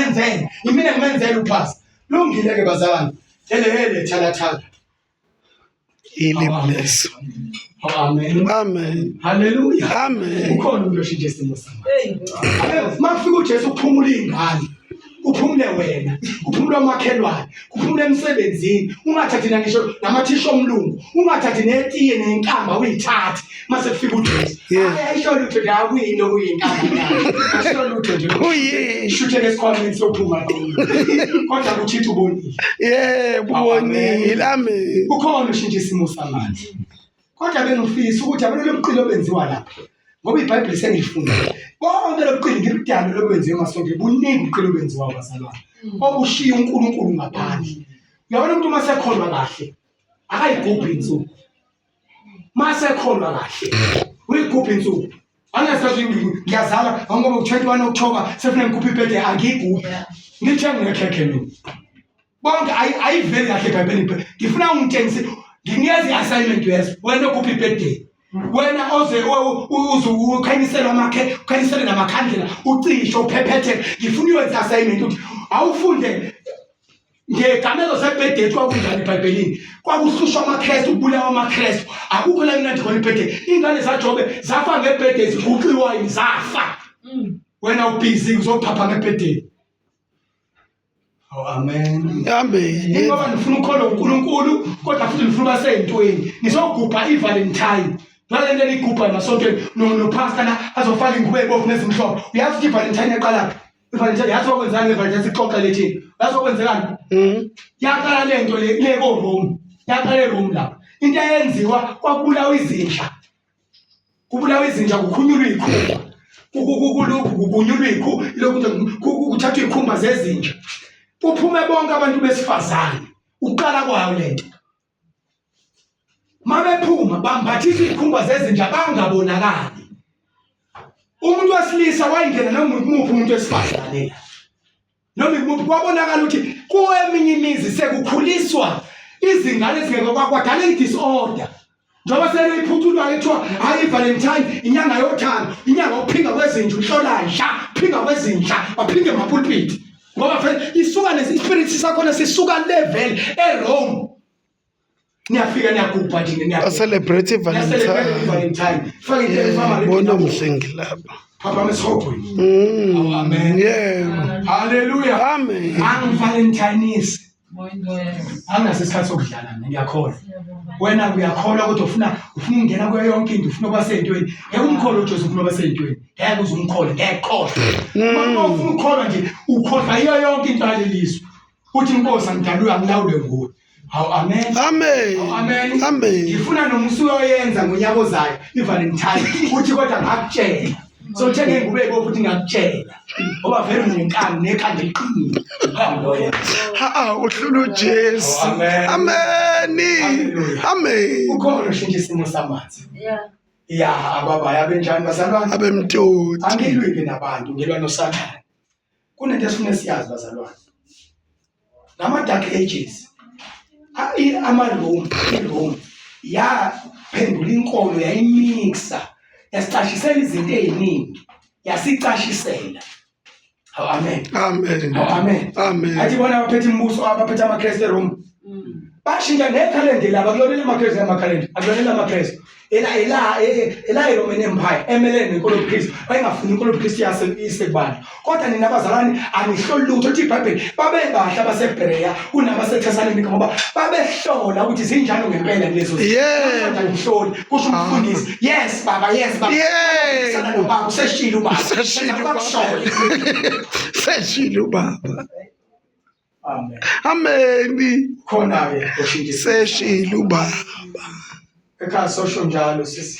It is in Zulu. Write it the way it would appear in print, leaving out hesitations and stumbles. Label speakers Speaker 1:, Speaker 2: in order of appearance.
Speaker 1: ngimenzele imina ngimenzele uphasa lungile ke bazalwane hele thalathala
Speaker 2: bless. Amen.
Speaker 1: Hallelujah.
Speaker 2: Amen.
Speaker 1: Ukhona umuntu oshintshe isimo sami. Mafika uJesu kuphumula ingane. Kuphumule wena, kuphumule amakhelwane, kuphumule emsebenzini, ungathathi ngisho namathisha omlungu, ungathathi netiye nenkamba uyithathe mase kufika uJesu. Ayisho lutho la kuyini okuyinkamba. Asho lutho nje. Uyi. Shuthe lesikhwameni sophuma kodwa kuthitha ubonile.
Speaker 2: Ubonile. Amen.
Speaker 1: Ukhona ushintshe isimo samanje. Kodwa bengifisa ukuthi abantu lobuqilo benziwa lapha. Ngoba iBhayibheli sengilifunda. Bonke lobuqilo ngibudalo lokwenziwa emasonto buningi ubuqilo benziwa abazalwane. Obushiya uNkulunkulu ngaphandle. Uyabona umuntu masekholwa kahle akayigubhi insuku. Masekholwa kahle uyigubhi insuku. Angasazi ngiyazala ngoba u21 October sefuna ngikuphi ibirthday angigubhi. Ngithenga ngekhekhe mina. Bonke ayiveli kahle eBhayibhelini. Ngifuna ungitshengise nginikeza i-assignment yes wena okuphi ibirthday. Wena oze ukhanyisela ukhanyisele namakhandlela ucisho uphephethe ngifuna uyenze assignment ukuthi awufunde ngegamelo zebirthday kwakunjani eBhayibhelini kwakuhlushwa amaKristu ukubulawa amaKristu akukho la mina ndikhona ibirthday ingane zaJobe zafa ngebirthday ziguqiwa zafa wena ubusy uzophapha ngebirthday. Amen.
Speaker 2: Amen.
Speaker 1: Ngoba ngifuna ukukholwa uNkulunkulu kodwa futhi ngifuna baseyintweni ngizogubha iValentine. Nalento ligubha emasontweni no pastor azofaka ingubo ebovu nezimhlophe. Uyazi ukuthi iValentine yaqala iValentine yathi okwenzani ngeValentine sixoxa lethini. Yazi okwenzekani? Yaqala lento le koRome. Yaqala eRome lapha. Into eyenziwa kwakubulawa izinja. Kubulawa izinja kukhunyulwa ikhumba. Kukunyulwa lokhu kuthathwa ikhumba zezinja. Kuphume bonke abantu besifazane uqala kwayo lento mabephuma bambathisa izikhumba zezinja bangabonakali umuntu wesilisa wayingena noma umuphi umuntu wesifazane noma umuntu kwabonakala ukuthi kuweminye imizi sekukhuliswa izingane ezingeke kwadala idisorder njengoba seliphuthulwa ethiwa hayi iValentine inyanga yothando inyanga ophinga kwezinja uhlolanja phinga kwezinja baphinge emapulpit. Ngoba phela isuka nesispirit sakhona sisuka level eRome. Niyafika niyagubha nje niyafika.
Speaker 2: Celebrate Valentine.
Speaker 1: Faka into efama
Speaker 2: bona umhlengi lapha.
Speaker 1: Papa meshopo. Amen.
Speaker 2: Yeah.
Speaker 1: Hallelujah.
Speaker 2: Amen.
Speaker 1: Valentine's. Angasesikhathi sokudlala ngiyakholwa. Wena uyakholwa kodwa ufuna ungena kuyo yonke into ufuna basentweni. Ngeke umkholo uJesu ufuna basentweni. Ngeke uzumkhole ngekhohlwa. Uma ufuna ukukholwa nje ukhohlwa iyo yonke into alelizwe. Uthi inkosi angidalwe angilawule nguwe. Amen.
Speaker 2: Amen.
Speaker 1: Amen.
Speaker 2: Amen.
Speaker 1: Ngifuna nomusu oyenza ngonyaka ozayo iValentine uthi kodwa ngakutshela. So thenge ingubo ebovu futhi ngakutshela. Ngoba vele unenkani nekhanda eliqinile. Hallelujah.
Speaker 2: Uhlula uJesu. Amen. Amen.
Speaker 1: Ukhona ushintshe isimo samanzi. Ababaya benjani bazalwane?
Speaker 2: Abemtoti.
Speaker 1: Angilwile nabantu ngilwa noSathane. Kunento esifuna siyazi bazalwane. Lama dark ages. iRome yaphendula inkolo yayimixa yasicashisela izinto eziningi yasicashisela. Amen.
Speaker 2: Amen.
Speaker 1: Amen.
Speaker 2: Amen.
Speaker 1: Athi bona abaphethe imibuso abaphethe amaKristu eRome bashintsha nekhalenda laba kulonela amaKristu amakhalenda akulonela amaKristu ela Roman Empire emelene nenkolo yobuKristu bayengafuni inkolo yobuKristu yasekubani kodwa nina abazalwane angihloli lutho uthi iBhayibheli babebahle abaseBereya kunabaseThesalonika ngoba babehlola ukuthi zinjalo ngempela lezo zinto ngihloli kusho umfundisi yes baba sana lo baba useshilo ubaba
Speaker 2: seshilo ubaba.
Speaker 1: Amen.
Speaker 2: Amen.
Speaker 1: Khona ke ushintshe
Speaker 2: seshilo ubaba.
Speaker 1: Ekhaya sosho njalo sisi